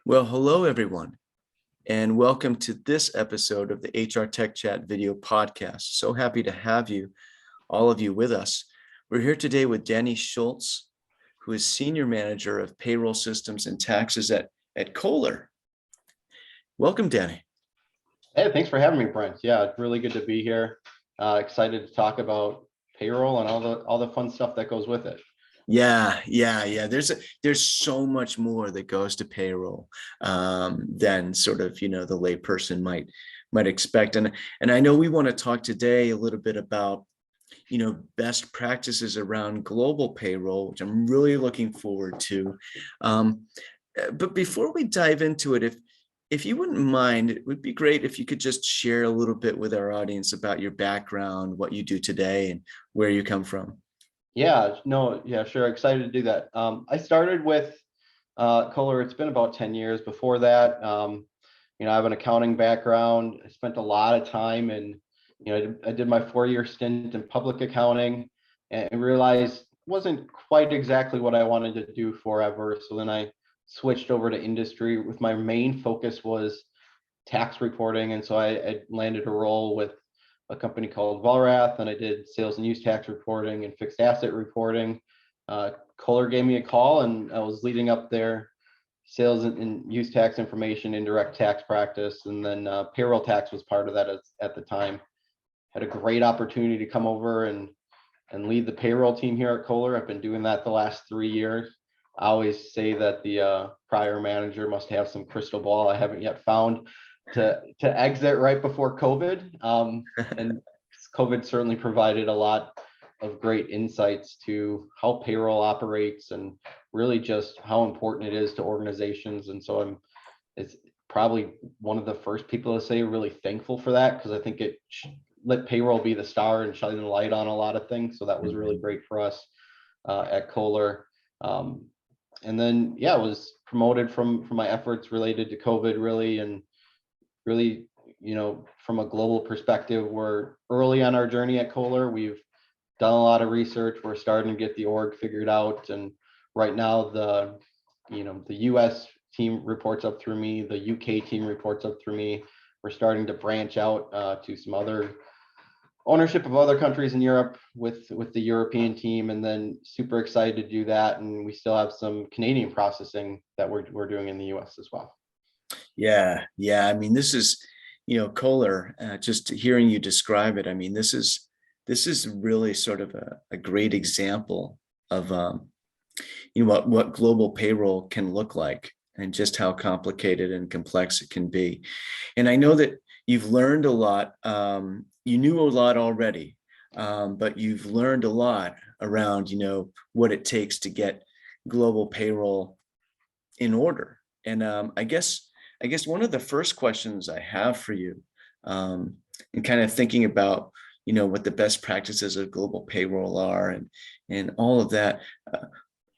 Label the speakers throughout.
Speaker 1: Well, hello, everyone, and welcome to this episode of the HR Tech Chat video podcast. So happy to have you, all of you, with us. We're here today with Danny Schulz, who is Senior Manager of Payroll Systems and Taxes at Kohler. Welcome, Danny.
Speaker 2: Hey, thanks for having me, Brent. Yeah, it's really good to be here. Excited to talk about payroll and all the fun stuff that goes with it.
Speaker 1: Yeah. There's so much more that goes to payroll than sort of the layperson might expect. And I know we want to talk today a little bit about best practices around global payroll, which I'm really looking forward to. But before we dive into it, if you wouldn't mind, it would be great if you could just share a little bit with our audience about your background, what you do today, and where you come from.
Speaker 2: Yeah, sure. Excited to do that. I started with Kohler. It's been about 10 years. Before that, I have an accounting background. I spent a lot of time I did my 4-year stint in public accounting and realized it wasn't quite exactly what I wanted to do forever. So then I switched over to industry with my main focus was tax reporting. And so I landed a role with a company called Valrath, and I did sales and use tax reporting and fixed asset reporting. Kohler gave me a call, and I was leading up their sales and use tax information, indirect tax practice, and then payroll tax was part of that at the time. Had a great opportunity to come over and lead the payroll team here at Kohler. I've been doing that the last 3 years. I always say that the prior manager must have some crystal ball I haven't yet found to exit right before COVID. And COVID certainly provided a lot of great insights to how payroll operates and really just how important it is to organizations. And so it's probably one of the first people to say really thankful for that, because I think it let payroll be the star and shine the light on a lot of things. So that was really great for us at Kohler. And then, I was promoted from my efforts related to COVID, really, from a global perspective. We're early on our journey at Kohler. We've done a lot of research. We're starting to get the org figured out. And right now the US team reports up through me. The UK team reports up through me. We're starting to branch out to some other ownership of other countries in Europe with the European team, and then super excited to do that. And we still have some Canadian processing that we're doing in the US as well.
Speaker 1: Yeah. I mean, this is, Kohler, just hearing you describe it. I mean, this is really sort of a great example of, what global payroll can look like and just how complicated and complex it can be. And I know that you've learned a lot. You knew a lot already, but you've learned a lot around, what it takes to get global payroll in order. And I guess one of the first questions I have for you, and kind of thinking about, what the best practices of global payroll are and all of that.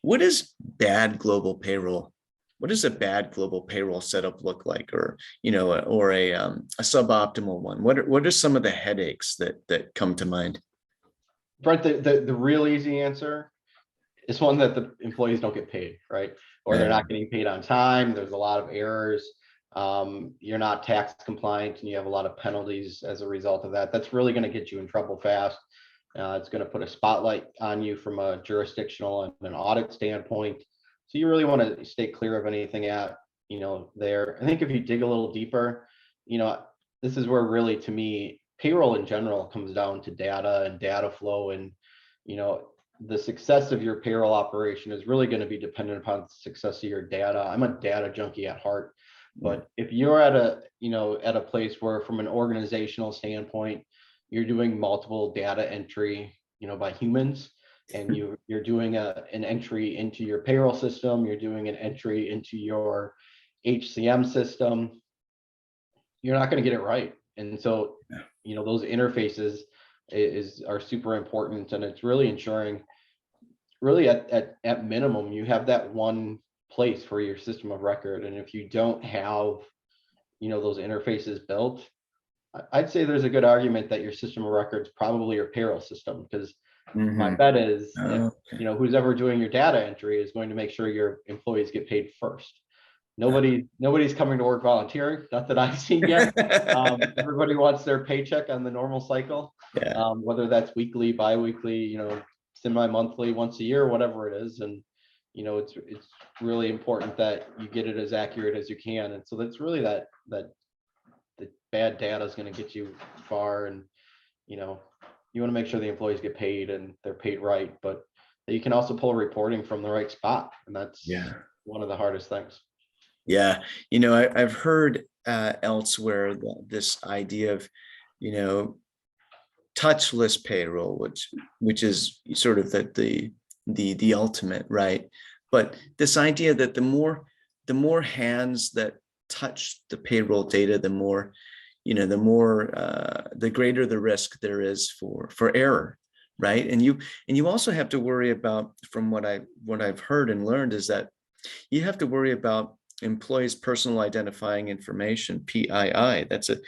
Speaker 1: What is bad global payroll? What does a bad global payroll setup look like, or a suboptimal one? What are some of the headaches that come to mind?
Speaker 2: Brent, the real easy answer is one that the employees don't get paid, right? Or they're not getting paid on time. There's a lot of errors. You're not tax compliant, and you have a lot of penalties as a result of that. That's really going to get you in trouble fast. It's going to put a spotlight on you from a jurisdictional and an audit standpoint. So you really want to stay clear of anything there. I think if you dig a little deeper, this is where really, to me, payroll in general comes down to data and data flow. And, the success of your payroll operation is really going to be dependent upon the success of your data. I'm a data junkie at heart, but if you're at a place where from an organizational standpoint, you're doing multiple data entry, by humans, and you're doing an entry into your payroll system, you're doing an entry into your HCM system, you're not going to get it right. And so, those interfaces are super important, and it's really ensuring, really at minimum, you have that one place for your system of record. And if you don't have, those interfaces built, I'd say there's a good argument that your system of records probably your payroll system, because my bet is if, who's ever doing your data entry is going to make sure your employees get paid first. nobody's coming to work volunteering, not that I've seen yet. Everybody wants their paycheck on the normal cycle,
Speaker 1: Yeah,
Speaker 2: whether that's weekly, bi-weekly, semi-monthly, once a year, whatever it is. And it's really important that you get it as accurate as you can. And so that's really that the bad data is going to get you far. And you want to make sure the employees get paid and they're paid right, but that you can also pull reporting from the right spot, and that's
Speaker 1: yeah,
Speaker 2: one of the hardest things.
Speaker 1: yeah. I've heard elsewhere this idea of, you know, touchless payroll, which is sort of the ultimate, right? But this idea that the more hands that touch the payroll data, the greater the risk there is for error, right? And you also have to worry about, from what I've heard and learned, is that you have to worry about employees' personal identifying information, PII. That's a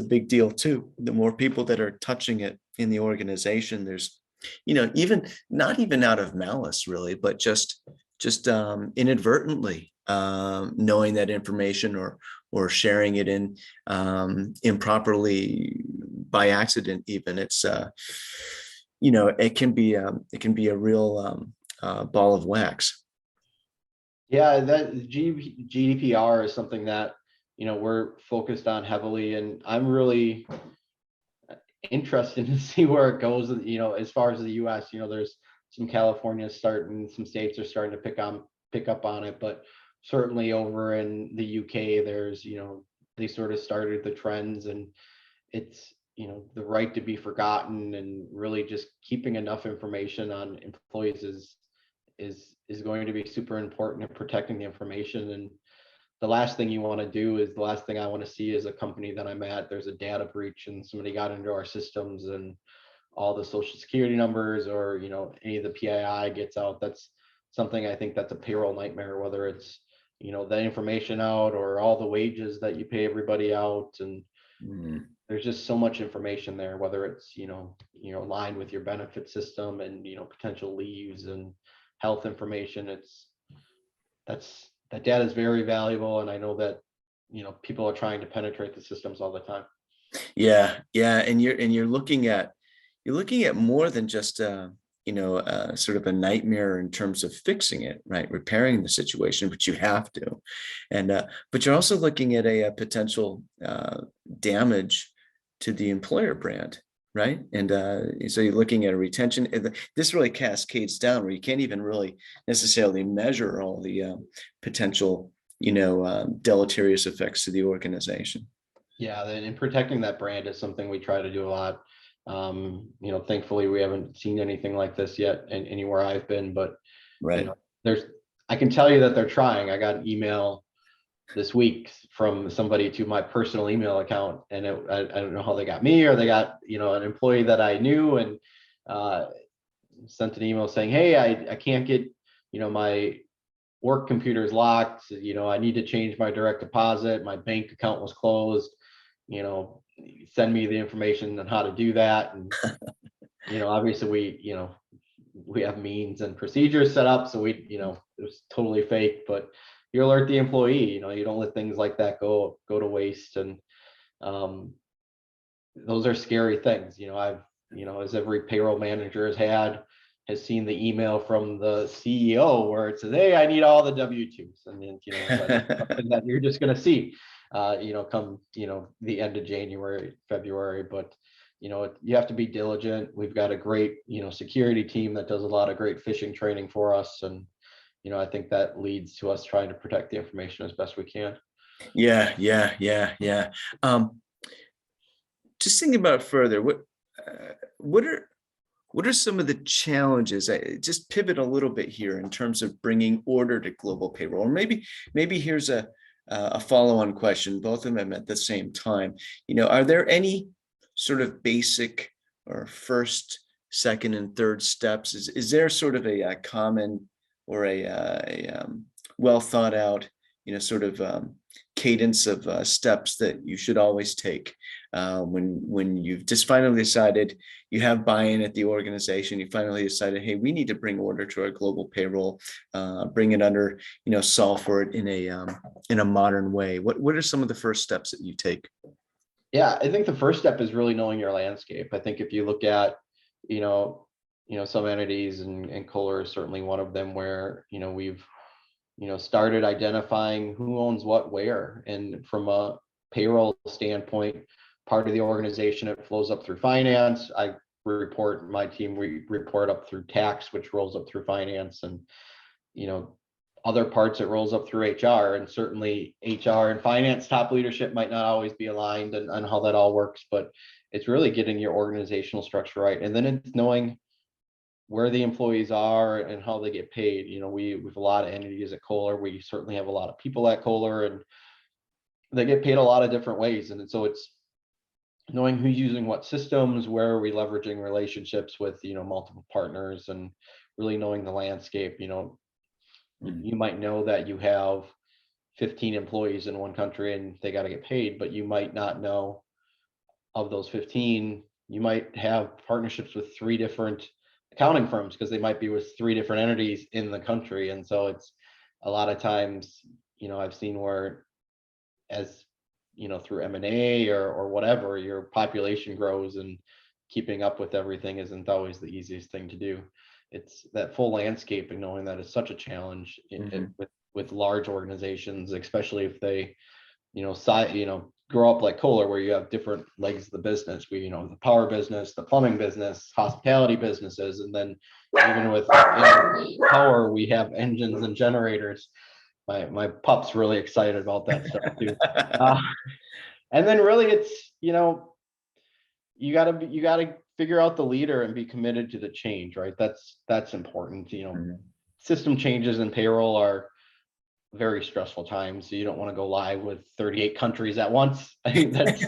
Speaker 1: big deal too. The more people that are touching it in the organization, there's, even not even out of malice really, but just inadvertently knowing that information, or sharing it in improperly by accident. Even it can be a real ball of wax.
Speaker 2: Yeah, that GDPR is something that we're focused on heavily, and I'm really interested to see where it goes. As far as the U.S., there's some California starting, some states are starting to pick up on it, but certainly over in the UK, there's they sort of started the trends, and it's the right to be forgotten, and really just keeping enough information on employees is going to be super important in protecting the information. And the last thing you want to do is, the last thing I want to see is a company that I'm at, there's a data breach and somebody got into our systems and all the social security numbers, or any of the PII gets out. That's something I think that's a payroll nightmare, whether it's the information out or all the wages that you pay everybody out. And there's just so much information there, whether it's aligned with your benefit system and potential leaves and health information. That data is very valuable, and I know that people are trying to penetrate the systems all the time.
Speaker 1: Yeah, yeah, and you're looking at more than just sort of a nightmare in terms of fixing it, right? Repairing the situation, which you have to, and but you're also looking at a potential damage to the employer brand, right? And so you're looking at a retention, and this really cascades down where you can't even really necessarily measure all the potential, deleterious effects to the organization.
Speaker 2: Yeah, and protecting that brand is something we try to do a lot. Thankfully we haven't seen anything like this yet anywhere I've been, but
Speaker 1: Right.
Speaker 2: I can tell you that they're trying. I got an email this week from somebody to my personal email account, and I don't know how they got me, or they got an employee that I knew, and sent an email saying, hey, I can't get my work computer is locked, I need to change my direct deposit, my bank account was closed, send me the information on how to do that. And obviously we have means and procedures set up, so it was totally fake, but you alert the employee, you don't let things like that go to waste. And those are scary things. I've as every payroll manager has seen the email from the CEO where it says, hey, I need all the W-2s, and then that's something that you're just going to see come the end of January, February. But you have to be diligent. We've got a great security team that does a lot of great phishing training for us, and I think that leads to us trying to protect the information as best we can.
Speaker 1: Yeah, yeah, yeah, yeah. Just thinking about further, what are some of the challenges? I just pivot a little bit here in terms of bringing order to global payroll. Or maybe here's a follow-on question, both of them at the same time. Are there any sort of basic or first, second, and third steps? Is there sort of a common or a well thought out sort of cadence of steps that you should always take when you've just finally decided, you have buy-in at the organization, you finally decided, hey, we need to bring order to our global payroll, bring it under, solve for it in a modern way. What are some of the first steps that you take?
Speaker 2: Yeah, I think the first step is really knowing your landscape. I think if you look at, some entities, and Kohler is certainly one of them, where, we've, started identifying who owns what where. And from a payroll standpoint, part of the organization, it flows up through finance. My team, we report up through tax, which rolls up through finance, and, other parts it rolls up through HR. And certainly HR and finance top leadership might not always be aligned on how that all works, but it's really getting your organizational structure right. And then it's knowing where the employees are and how they get paid. We have a lot of entities at Kohler. We certainly have a lot of people at Kohler, and they get paid a lot of different ways. And so it's knowing who's using what systems, where are we leveraging relationships with, multiple partners, and really knowing the landscape. You might know that you have 15 employees in one country and they got to get paid, but you might not know, of those 15, you might have partnerships with 3 different accounting firms, because they might be with 3 different entities in the country. And so it's a lot of times, I've seen where, as through M&A or whatever, your population grows, and keeping up with everything isn't always the easiest thing to do. It's that full landscape, and knowing that is such a challenge with large organizations, especially if they, grow up like Kohler, where you have different legs of the business. The power business, the plumbing business, hospitality businesses, and then even with power, we have engines and generators. My pup's really excited about that stuff too. And then really, it's, you gotta figure out the leader and be committed to the change, right? That's important. System changes in payroll are very stressful times, so you don't want to go live with 38 countries at once. I think that's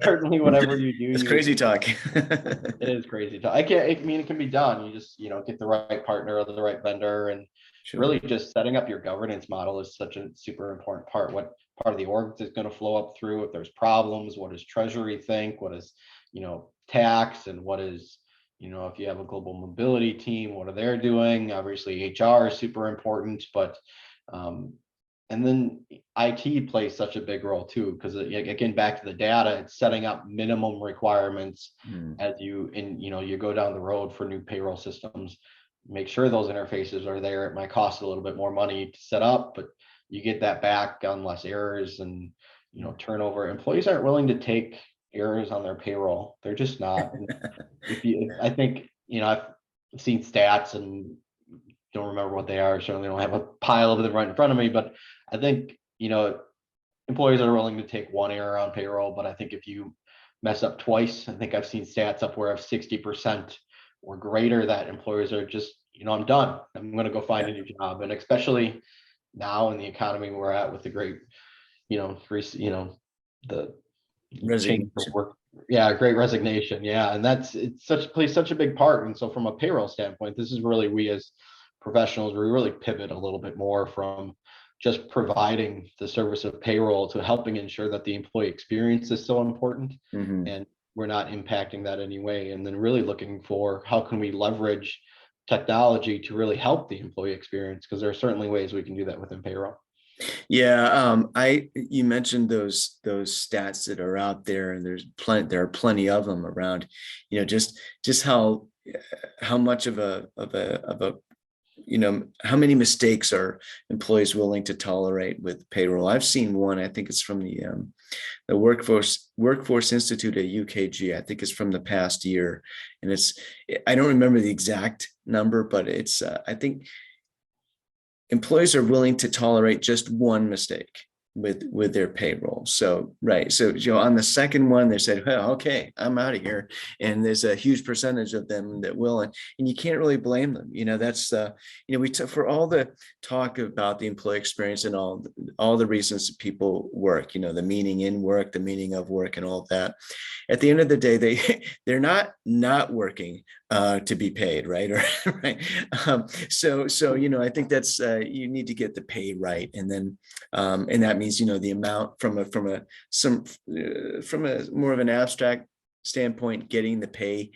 Speaker 2: certainly whatever you do.
Speaker 1: It's crazy talk.
Speaker 2: It is crazy talk. It can be done. You just, get the right partner or the right vendor, and really just setting up your governance model is such a super important part. What part of the org is going to flow up through if there's problems? What does treasury think? What is, tax? And what is, if you have a global mobility team, what are they doing? Obviously HR is super important, but and then IT plays such a big role too, because again, back to the data, it's setting up minimum requirements as you go down the road for new payroll systems. Make sure those interfaces are there. It might cost a little bit more money to set up, but you get that back on less errors and turnover. Employees aren't willing to take errors on their payroll. They're just not. I think I've seen stats and don't remember what they are. Certainly don't have a pile of them right in front of me, but I think employees are willing to take one error on payroll. But I think if you mess up twice, I think I've seen stats up where of 60% or greater that employers are just, I'm done. I'm going to go find a new job. And especially now in the economy we're at, with the great, the change of work. Yeah, great resignation. Yeah, and plays such a big part. And so from a payroll standpoint, this is really, we as professionals, we really pivot a little bit more from just providing the service of payroll to helping ensure that the employee experience is so important, and we're not impacting that anyway. And then really looking for how can we leverage technology to really help the employee experience, because there are certainly ways we can do that within payroll.
Speaker 1: Yeah, you mentioned those stats that are out there, and there are plenty of them around. Just how much of a how many mistakes are employees willing to tolerate with payroll? I've seen one. I think it's from the Workforce Institute at UKG. I think it's from the past year, and I don't remember the exact number, but it's I think employees are willing to tolerate just one mistake with their payroll. So, right. So, on the second one, they said, well, okay, I'm out of here. And there's a huge percentage of them that will, and you can't really blame them. That's, for all the talk about the employee experience and all the reasons that people work, the meaning in work, the meaning of work, and all that. At the end of the day, they're not working to be paid, right? Or right. So I think that's you need to get the pay right, and then and that means the amount from a more of an abstract standpoint, getting the pay,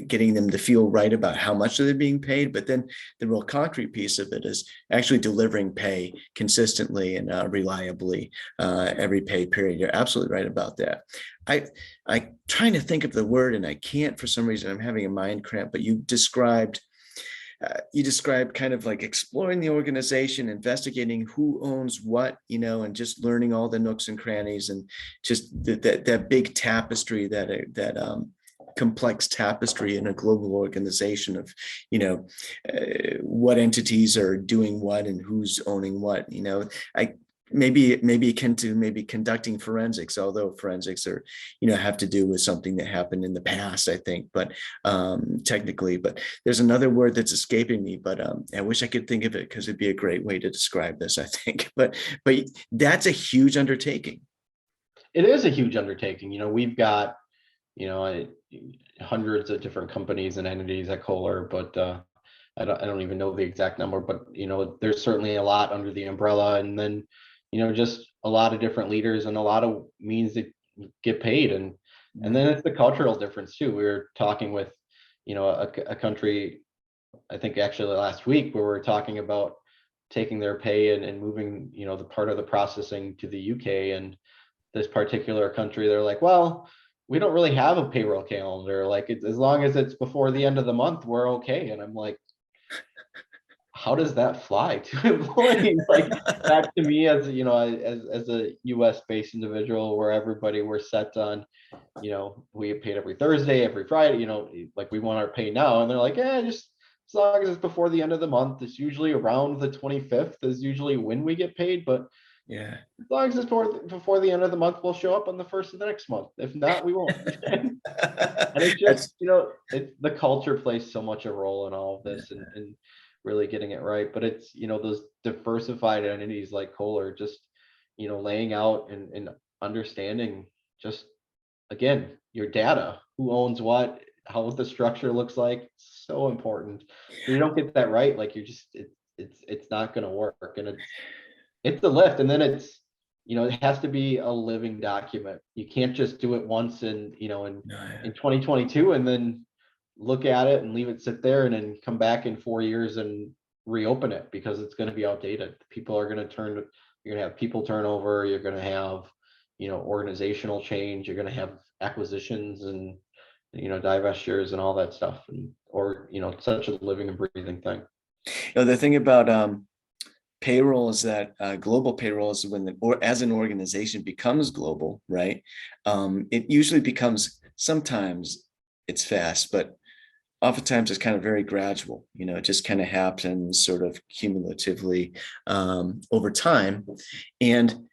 Speaker 1: getting them to feel right about how much they're being paid. But then the real concrete piece of it is actually delivering pay consistently and reliably every pay period. You're absolutely right about that. I'm trying to think of the word and I can't for some reason. I'm having a mind cramp, but you described kind of like exploring the organization, investigating who owns what, and just learning all the nooks and crannies, and just that big tapestry, that complex tapestry in a global organization of, what entities are doing what and who's owning what. I maybe akin to maybe conducting forensics, although forensics are, have to do with something that happened in the past, I think, but technically. But there's another word that's escaping me, but I wish I could think of it, because it'd be a great way to describe this, I think. But that's a huge undertaking.
Speaker 2: It is a huge undertaking. We've got, hundreds of different companies and entities at Kohler, but I don't even know the exact number, but there's certainly a lot under the umbrella, and then just a lot of different leaders and a lot of means to get paid, and then it's the cultural difference too. We were talking with a country, I think actually last week, where we were talking about taking their pay and moving the part of the processing to the UK, and this particular country, they're like, well, we don't really have a payroll calendar. Like, as long as it's before the end of the month, we're okay. And I'm like, how does that fly to employees? Like, that to me, as as a US based individual, where everybody, we're set on, we get paid every Thursday, every Friday, like we want our pay now. And they're like, yeah, just as long as it's before the end of the month. It's usually around the 25th is usually when we get paid, but
Speaker 1: Yeah.
Speaker 2: as long as it's before the end of the month, we'll show up on the first of the next month. If not, we won't. And it's just,
Speaker 1: That's
Speaker 2: the culture plays so much a role in all of this, and really getting it right. But it's, those diversified entities like Kohler, just, laying out and understanding, just, again, your data, who owns what, how the structure looks like, so important. If you don't get that right, like, you're just, it's not going to work. And it's the lift, and then it's, it has to be a living document. You can't just do it once in 2022 and then look at it and leave it sit there, and then come back in 4 years and reopen it, because it's going to be outdated. People are going to you're going to have people turnover, you're going to have organizational change, you're going to have acquisitions and divestitures and all that stuff, or such a living and breathing thing.
Speaker 1: the thing about payroll is that global payroll is or as an organization becomes global, right? It usually becomes, sometimes it's fast, but oftentimes it's kind of very gradual. It just kind of happens sort of cumulatively over time, and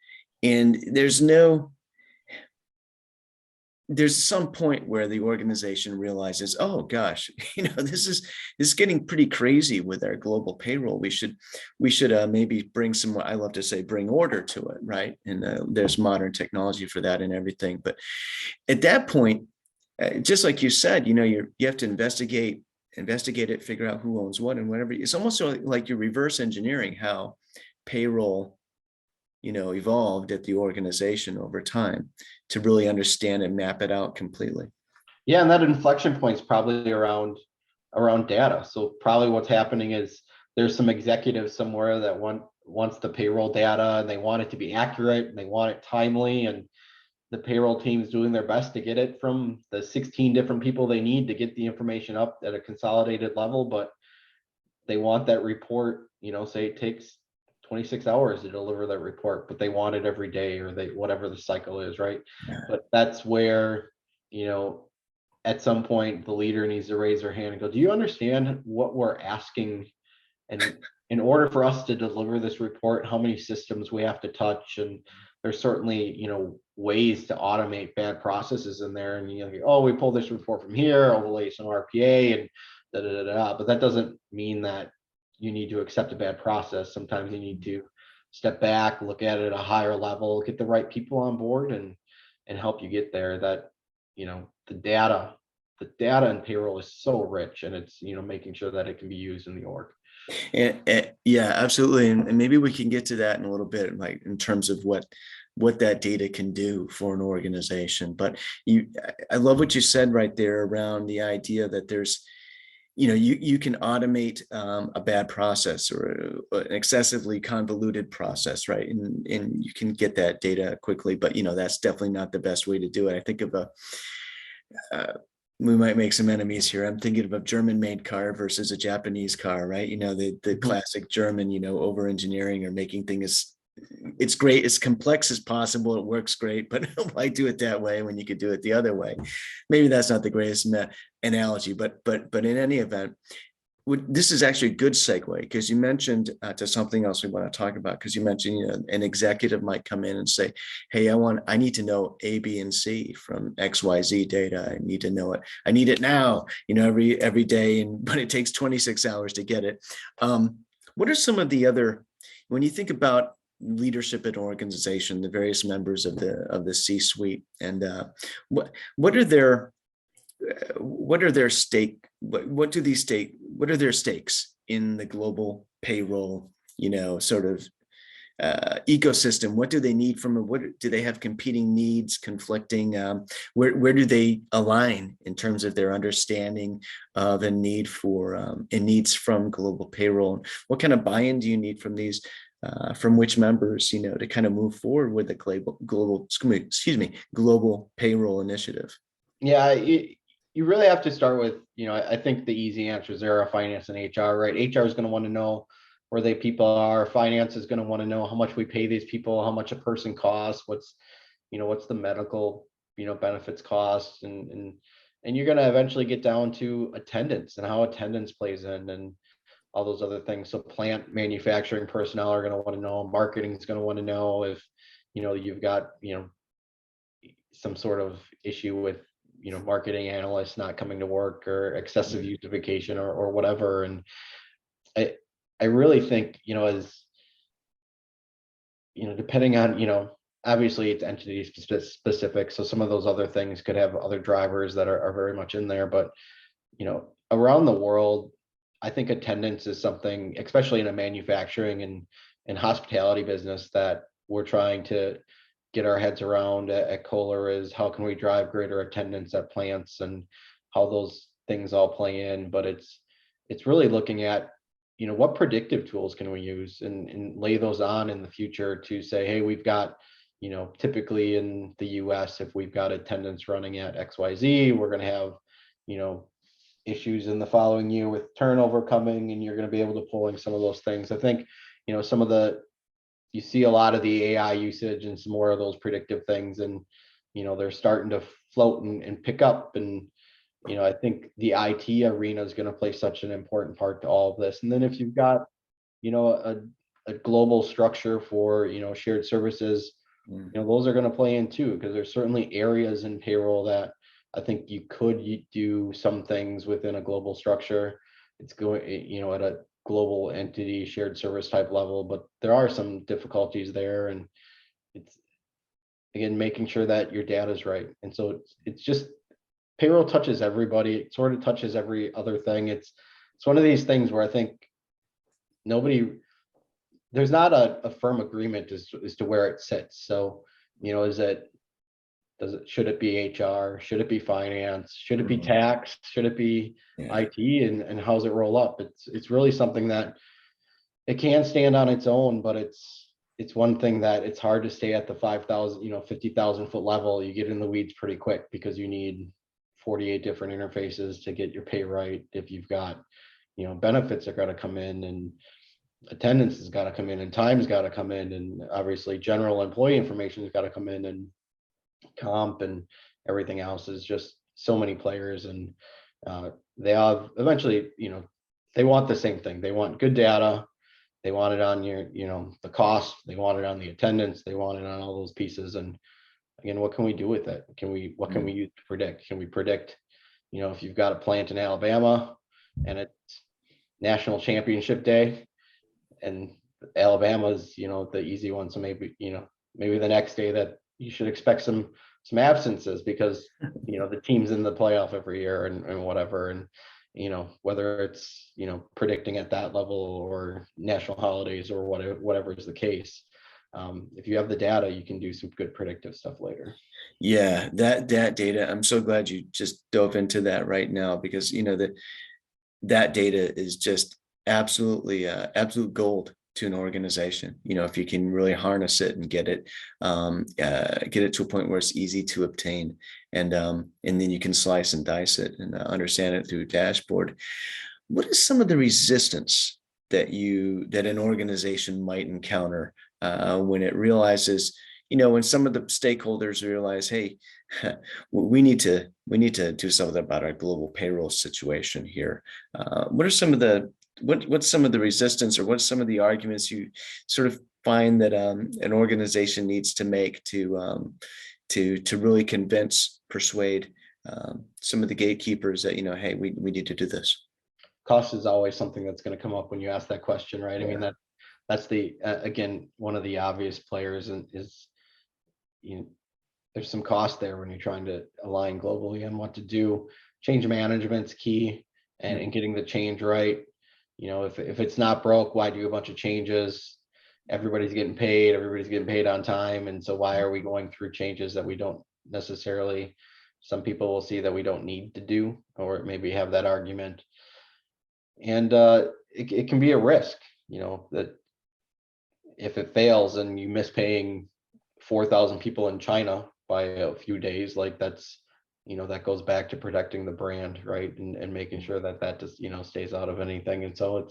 Speaker 1: there's some point where the organization realizes, oh gosh, this is getting pretty crazy with our global payroll. We should maybe bring some, I love to say, bring order to it, right? And there's modern technology for that and everything. But at that point, just like you said, you have to investigate it, figure out who owns what and whatever. It's almost sort of like you're reverse engineering how payroll evolved at the organization over time, to really understand and map it out completely.
Speaker 2: Yeah, and that inflection point is probably around data. So probably what's happening is there's some executives somewhere that wants the payroll data, and they want it to be accurate, and they want it timely, and the payroll team's doing their best to get it from the 16 different people they need to get the information up at a consolidated level. But they want that report, say it takes 26 hours to deliver that report, but they want it every day, or whatever the cycle is, right?
Speaker 1: Yeah.
Speaker 2: But that's where, at some point the leader needs to raise their hand and go, do you understand what we're asking? And in order for us to deliver this report, how many systems we have to touch? And there's certainly, ways to automate bad processes in there. And oh, we pull this report from here, overlay some RPA and da da da da. But that doesn't mean that you need to accept a bad process. Sometimes you need to step back, look at it at a higher level, get the right people on board, and help you get there. That the data the data in payroll is so rich, and it's, making sure that it can be used in the org.
Speaker 1: And yeah, absolutely. And maybe we can get to that in a little bit, like in terms of what that data can do for an organization. But I love what you said right there around the idea that there's, you can automate a bad process or an excessively convoluted process, right? And you can get that data quickly, but that's definitely not the best way to do it. I think of we might make some enemies here. I'm thinking of a German-made car versus a Japanese car, right? The classic German, over engineering or making things. It's great, as complex as possible. It works great, but why do it that way when you could do it the other way? Maybe that's not the greatest analogy, but in any event, this is actually a good segue, because you mentioned to something else we want to talk about, because you mentioned an executive might come in and say, hey, I need to know A, B, and C from XYZ data. I need to know it. I need it now, every day, but it takes 26 hours to get it. What are some of the other, when you think about leadership at organization, the various members of the C-suite, and what are their what are their stakes in the global payroll, sort of ecosystem? What do they need from it? What do they have competing needs, conflicting? Where do they align in terms of their understanding of a need for and needs from global payroll? What kind of buy-in do you need from these? From which members, to kind of move forward with the global payroll initiative?
Speaker 2: Yeah, you really have to start with, I think the easy answers there are finance and HR, right? HR is going to want to know where they people are. Finance is going to want to know how much we pay these people, how much a person costs, what's the medical, benefits costs, and you're going to eventually get down to attendance and how attendance plays in, and all those other things. So plant manufacturing personnel are going to want to know, marketing is going to want to know if, you've got, some sort of issue with, marketing analysts not coming to work, or excessive use of vacation, or whatever. And I really think, as, depending on, obviously it's entity specific. So some of those other things could have other drivers that are very much in there, but, around the world, I think attendance is something, especially in a manufacturing and hospitality business, that we're trying to get our heads around at Kohler, is how can we drive greater attendance at plants, and how those things all play in. But it's really looking at, what predictive tools can we use, and lay those on in the future to say, hey, we've got, typically in the US, if we've got attendance running at XYZ, we're going to have, issues in the following year with turnover coming, and you're going to be able to pull in some of those things. I think, you see a lot of the AI usage and some more of those predictive things, and, they're starting to float and pick up. And, I think the IT arena is going to play such an important part to all of this. And then if you've got, a global structure for, shared services, those are going to play in too, because there's certainly areas in payroll that I think you could do some things within a global structure. It's going, at a global entity shared service type level, but there are some difficulties there. And it's, again, making sure that your data is right. And so it's just, payroll touches everybody. It sort of touches every other thing. It's one of these things where I think there's not a firm agreement as to where it sits. So, should it be HR? Should it be finance? Should it be tax? Should it be IT? And how's it roll up? It's really something that it can stand on its own, but it's one thing that it's hard to stay at the 5,000, 50,000 foot level. You get in the weeds pretty quick, because you need 48 different interfaces to get your pay right. If you've got, benefits are going to come in, and attendance has got to come in, and time's got to come in, and obviously general employee information has got to come in, and comp and everything else. Is just so many players, and they all eventually, they want the same thing. They want good data. They want it on your, the cost. They want it on the attendance. They want it on all those pieces. And again, what can we do with it? What can we use to predict? Can we predict, if you've got a plant in Alabama and it's national championship day, and Alabama's, the easy one. So maybe, maybe the next day that you should expect some absences because, the team's in the playoff every year and whatever. And, whether it's, predicting at that level or national holidays or whatever is the case. If you have the data, you can do some good predictive stuff later.
Speaker 1: Yeah, that data, I'm so glad you just dove into that right now, because that data is just absolutely absolute gold to an organization. If you can really harness it and get it to a point where it's easy to obtain, and then you can slice and dice it and understand it through a dashboard. What is some of the resistance that an organization might encounter when it realizes, when some of the stakeholders realize, hey, we need to do something about our global payroll situation here? What are some of the what's some of the resistance, or what's some of the arguments you sort of find that an organization needs to make to really persuade some of the gatekeepers that, hey, we need to do this?
Speaker 2: Cost is always something that's going to come up when you ask that question, right? I mean,
Speaker 1: Yeah.
Speaker 2: that's the again, one of the obvious players, and is, there's some cost there when you're trying to align globally on what to do. Change management's key, and getting the change right. If it's not broke, why do a bunch of changes? Everybody's getting paid on time. And so why are we going through changes that we don't necessarily, some people will see that we don't need to do, or maybe have that argument. And it can be a risk, that if it fails and you miss paying 4,000 people in China by a few days, like that goes back to protecting the brand, right? And making sure that just, stays out of anything. And so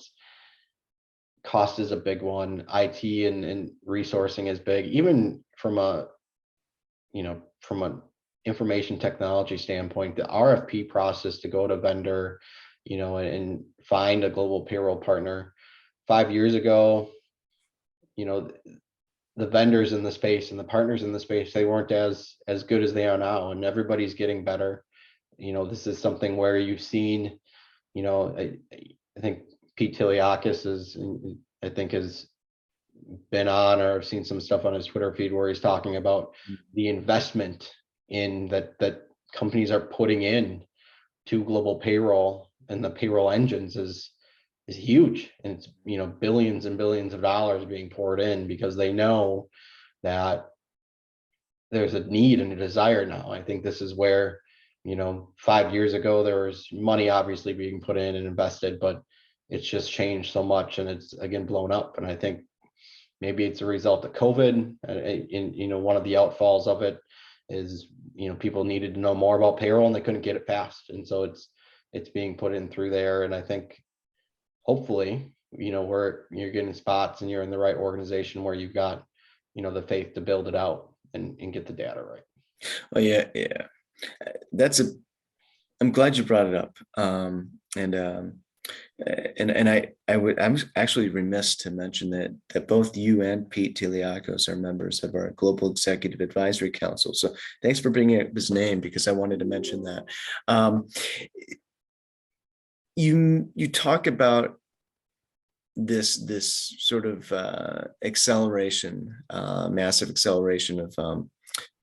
Speaker 2: cost is a big one. IT and resourcing is big, even from an information technology standpoint. The RFP process to go to vendor, and find a global payroll partner. 5 years ago, the vendors in the space and the partners in the space, they weren't as good as they are now, and everybody's getting better. This is something where you've seen, I think Pete Tiliakis has been on, or I've seen some stuff on his Twitter feed where he's talking about the investment in that companies are putting in to global payroll, and the payroll engines is huge. And it's, billions and billions of dollars being poured in because they know that there's a need and a desire now. I think this is where, 5 years ago, there was money obviously being put in and invested, but it's just changed so much, and it's again blown up. And I think maybe it's a result of COVID. And one of the outfalls of it is, people needed to know more about payroll and they couldn't get it fast. And so it's being put in through there. And I think hopefully, where you're getting spots and you're in the right organization where you've got, the faith to build it out and get the data right.
Speaker 1: Oh yeah. I'm glad you brought it up. I'm actually remiss to mention that both you and Pete Tiliakos are members of our Global Executive Advisory Council. So thanks for bringing up his name, because I wanted to mention that. You talk about this sort of massive acceleration of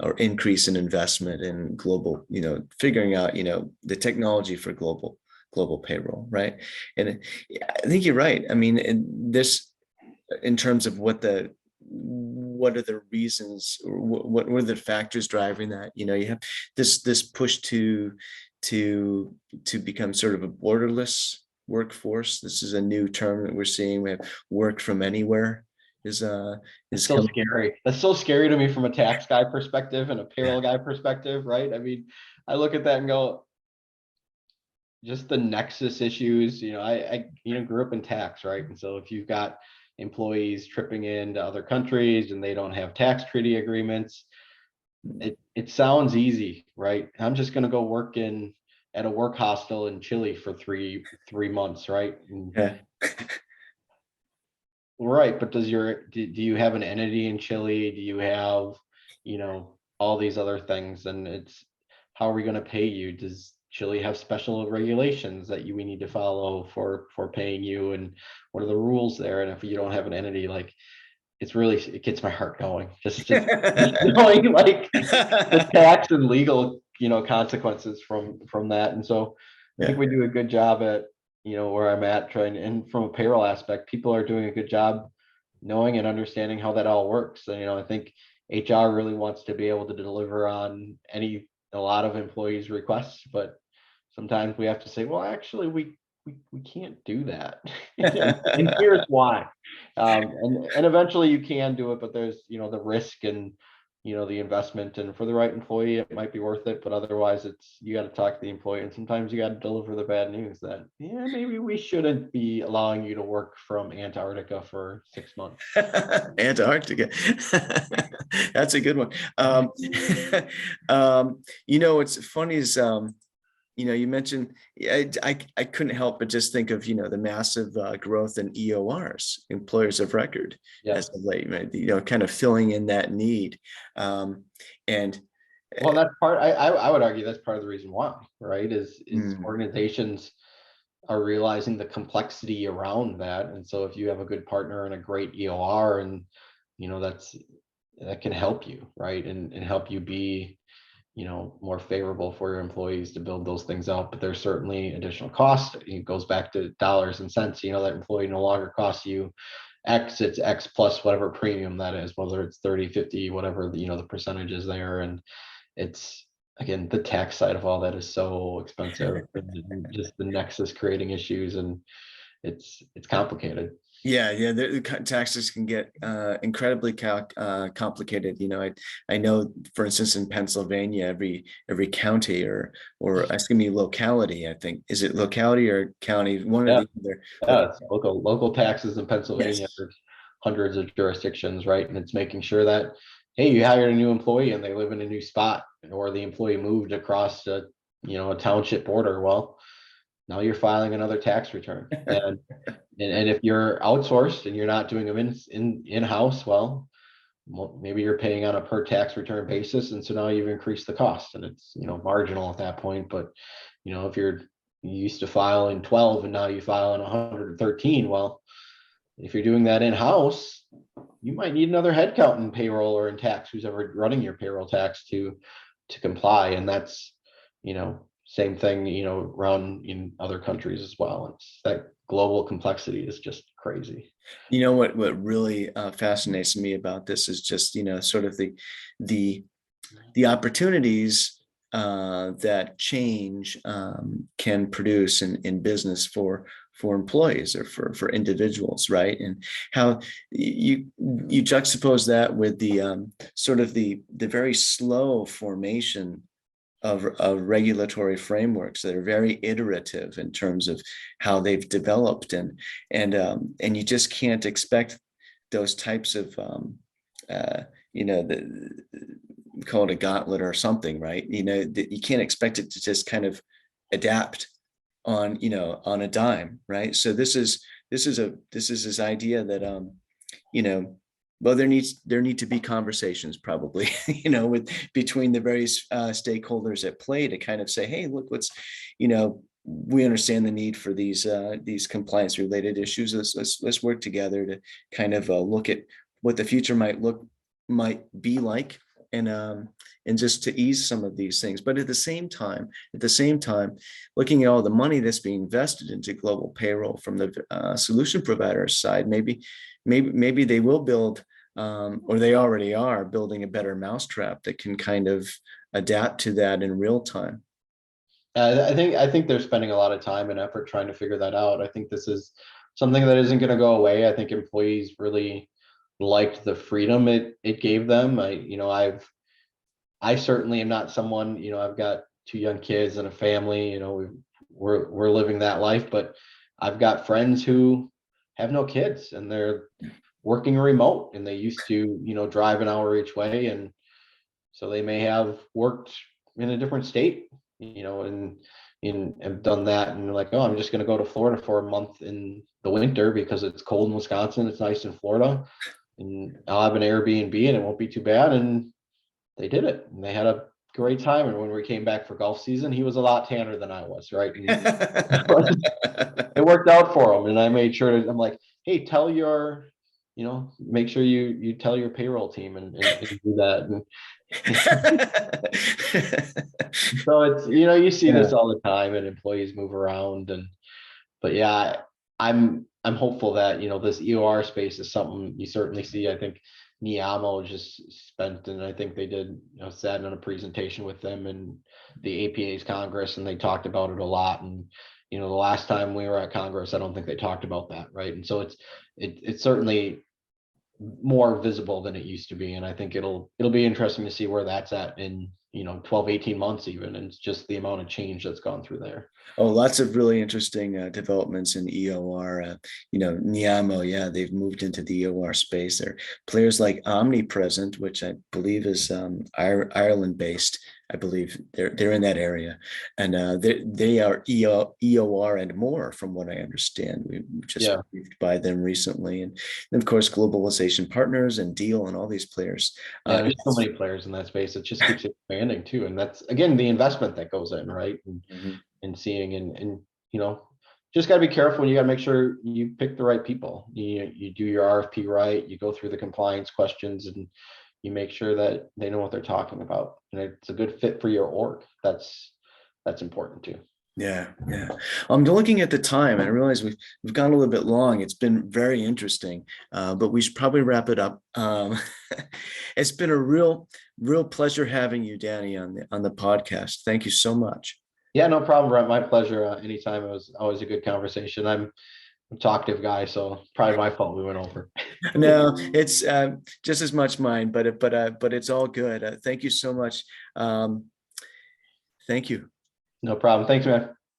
Speaker 1: or increase in investment in global, figuring out, the technology for global payroll, right? And I think you're right. I mean, in terms of what are the reasons, or what are the factors driving that? You have this push to become sort of a borderless workforce. This is a new term that we're seeing. We have work from anywhere is
Speaker 2: so scary. That's so scary to me from a tax guy perspective and a payroll guy perspective, right? I mean, I look at that and go, just the nexus issues. I grew up in tax, right? And so if you've got employees tripping into other countries and they don't have tax treaty agreements, it sounds easy, right? I'm just going to go work at a work hostel in Chile for three months, right?
Speaker 1: Yeah.
Speaker 2: Right, but do you have an entity in Chile? Do you have, all these other things? And it's, how are we going to pay you? Does Chile have special regulations that we need to follow for paying you? And what are the rules there? And if you don't have an entity, like, it gets my heart going. Just knowing like the tax and legal, consequences from that. And so I think
Speaker 1: Yeah.
Speaker 2: we do a good job at, where I'm at trying, and from a payroll aspect, people are doing a good job knowing and understanding how that all works. And, I think HR really wants to be able to deliver on a lot of employees' requests, but sometimes we have to say, well, actually, we can't do that. And here's why. And eventually you can do it, but there's, the risk and, the investment, and for the right employee, it might be worth it, but otherwise you got to talk to the employee, and sometimes you got to deliver the bad news that, yeah, maybe we shouldn't be allowing you to work from Antarctica for 6 months.
Speaker 1: Antarctica. That's a good one. What's funny is, you mentioned, I couldn't help but just think of, the massive growth in EORs, employers of record,
Speaker 2: Yeah.
Speaker 1: as of late, right? Kind of filling in that need. And
Speaker 2: Well, that's part, I would argue that's part of the reason why, right? Is
Speaker 1: mm,
Speaker 2: organizations are realizing the complexity around that. And so if you have a good partner and a great EOR, and, that can help you, right? And help you be, more favorable for your employees to build those things out. But there's certainly additional cost. It goes back to dollars and cents. That employee no longer costs you X, it's X plus whatever premium that is, whether it's 30, 50, whatever, the percentage is there. And it's, again, the tax side of all that is so expensive, and just the nexus creating issues, and it's complicated.
Speaker 1: yeah, the taxes can get incredibly complicated. I know, for instance, in Pennsylvania, every county or excuse me, locality, I think, is it locality or county, one or
Speaker 2: Yeah,
Speaker 1: the other.
Speaker 2: yeah, it's local taxes in Pennsylvania.
Speaker 1: Yes.
Speaker 2: There's hundreds of jurisdictions, right? And it's making sure that, hey, you hired a new employee and they live in a new spot, or the employee moved across a township border. Well, now you're filing another tax return. And if you're outsourced and you're not doing them in-house, well, maybe you're paying on a per tax return basis, and so now you've increased the cost, and it's, marginal at that point. But if you used to file in 12 and now you file in 113, well, if you're doing that in-house, you might need another headcount in payroll or in tax, who's ever running your payroll tax, to comply. And that's, same thing, around in other countries as well. It's that global complexity is just crazy.
Speaker 1: What really fascinates me about this is just, sort of the the opportunities that change can produce in business for employees or for individuals, right? And how you juxtapose that with the sort of the very slow formation of regulatory frameworks that are very iterative in terms of how they've developed, and you just can't expect those types of the call it a gauntlet or something, right? You can't expect it to just kind of adapt on a dime, right? So this is this idea that you know well, there need to be conversations probably, with between the various stakeholders at play to kind of say, hey, look, we understand the need for these compliance related issues. Let's work together to kind of look at what the future might be like, and just to ease some of these things. But at the same time, looking at all the money that's being invested into global payroll from the solution providers side, maybe they will build, or they already are building, a better mousetrap that can kind of adapt to that in real time.
Speaker 2: I think they're spending a lot of time and effort trying to figure that out. I think this is something that isn't going to go away. I think employees really liked the freedom it gave them. I certainly am not someone, I've got two young kids and a family, we're living that life, but I've got friends who have no kids and they're working remote, and they used to, drive an hour each way. And so they may have worked in a different state, and have done that, and they're like, oh, I'm just going to go to Florida for a month in the winter because it's cold in Wisconsin, it's nice in Florida, and I'll have an Airbnb and it won't be too bad. And they did it, and they had a great time. And when we came back for golf season, he was a lot tanner than I was, right? And it worked out for him. And I made sure I'm like, hey, tell your make sure you tell your payroll team and do that. And so it's, you see
Speaker 1: Yeah.
Speaker 2: this all the time, and employees move around. But yeah, I'm hopeful that, this EOR space is something you certainly see. I think Niamo just spent, and I think they did, sat in on a presentation with them and the APA's Congress, and they talked about it a lot. And, the last time we were at Congress, I don't think they talked about that. Right. And so it's certainly more visible than it used to be. And I think it'll be interesting to see where that's at in, 12, 18 months even. And it's just the amount of change that's gone through there.
Speaker 1: Oh, lots of really interesting developments in EOR. Niamo, yeah, they've moved into the EOR space. There are players like Omnipresent, which I believe is Ireland based. I believe they're in that area, and they are EOR and more, from what I understand. We just briefed by them recently, and of course, Globalization Partners and Deal and all these players.
Speaker 2: Yeah, there's so many players in that space. It just keeps expanding too, and that's again the investment that goes in, right? And seeing and just got to be careful. You got to make sure you pick the right people. You do your RFP right. You go through the compliance questions, and you make sure that they know what they're talking about, and it's a good fit for your org. That's important too.
Speaker 1: Yeah. I'm looking at the time, and I realize we've gone a little bit long. It's been very interesting, but we should probably wrap it up. It's been a real pleasure having you, Danny, on the podcast. Thank you so much.
Speaker 2: Yeah, no problem, Brent. My pleasure. Anytime. It was always a good conversation. I'm a talkative guy, so probably my fault we went over.
Speaker 1: No, it's just as much mine, but it's all good. Thank you so much. Thank you.
Speaker 2: No problem. Thanks, man.